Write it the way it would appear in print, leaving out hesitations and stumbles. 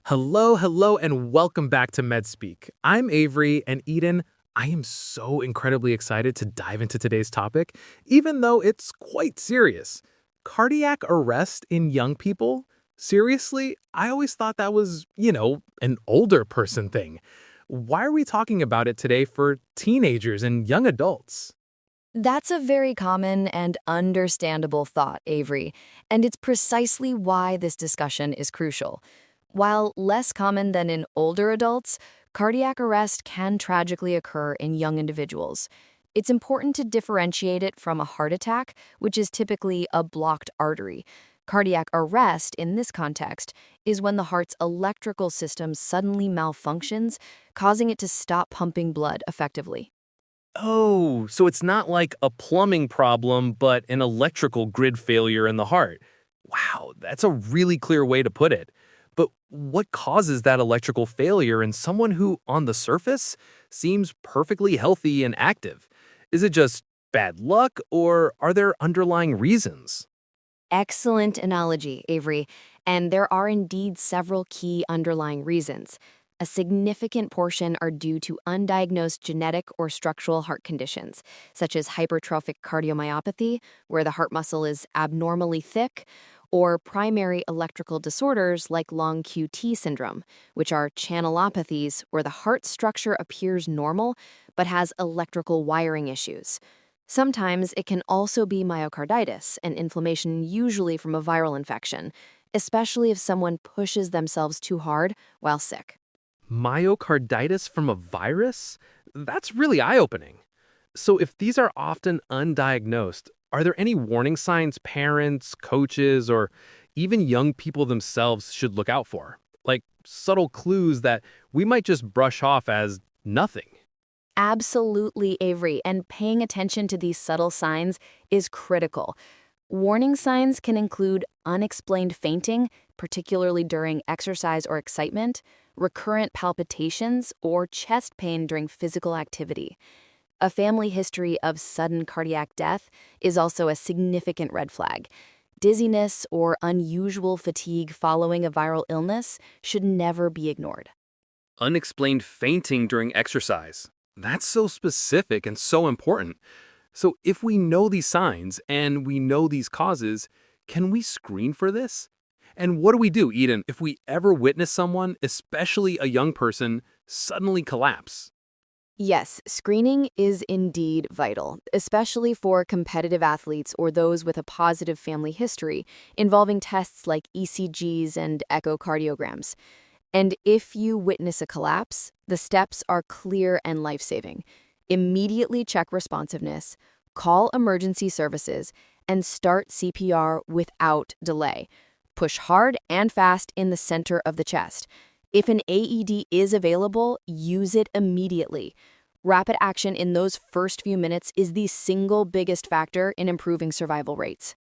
Hello, and welcome back to MedSpeak. I'm Avery, and Eden, I am so incredibly excited to dive into today's topic, even though it's quite serious. Cardiac arrest in young people? Seriously, I always thought that was, an older person thing. Why are we talking about it today for teenagers and young adults? That's a very common and understandable thought, Avery, and it's precisely why this discussion is crucial. While less common than in older adults, cardiac arrest can tragically occur in young individuals. It's important to differentiate it from a heart attack, which is typically a blocked artery. Cardiac arrest, in this context, is when the heart's electrical system suddenly malfunctions, causing it to stop pumping blood effectively. Oh, so it's not like a plumbing problem, but an electrical grid failure in the heart. Wow, that's a really clear way to put it. But what causes that electrical failure in someone who, on the surface, seems perfectly healthy and active? Is it just bad luck, or are there underlying reasons? Excellent analogy, Avery. And there are indeed several key underlying reasons. A significant portion are due to undiagnosed genetic or structural heart conditions, such as hypertrophic cardiomyopathy, where the heart muscle is abnormally thick, or primary electrical disorders like long QT syndrome, which are channelopathies where the heart structure appears normal but has electrical wiring issues. Sometimes it can also be myocarditis, an inflammation usually from a viral infection, especially if someone pushes themselves too hard while sick. Myocarditis from a virus? That's really eye-opening. So if these are often undiagnosed, are there any warning signs parents, coaches, or even young people themselves should look out for? Like subtle clues that we might just brush off as nothing. Absolutely, Avery, and paying attention to these subtle signs is critical. Warning signs can include unexplained fainting, particularly during exercise or excitement, recurrent palpitations, or chest pain during physical activity. A family history of sudden cardiac death is also a significant red flag. Dizziness or unusual fatigue following a viral illness should never be ignored. Unexplained fainting during exercise. That's so specific and so important. So if we know these signs and we know these causes, can we screen for this? And what do we do, Eden, if we ever witness someone, especially a young person, suddenly collapse? Yes, screening is indeed vital, especially for competitive athletes or those with a positive family history, involving tests like ECGs and echocardiograms. And if you witness a collapse, the steps are clear and life-saving. Immediately check responsiveness, call emergency services, and start CPR without delay. Push hard and fast in the center of the chest. If an AED is available, use it immediately. Rapid action in those first few minutes is the single biggest factor in improving survival rates.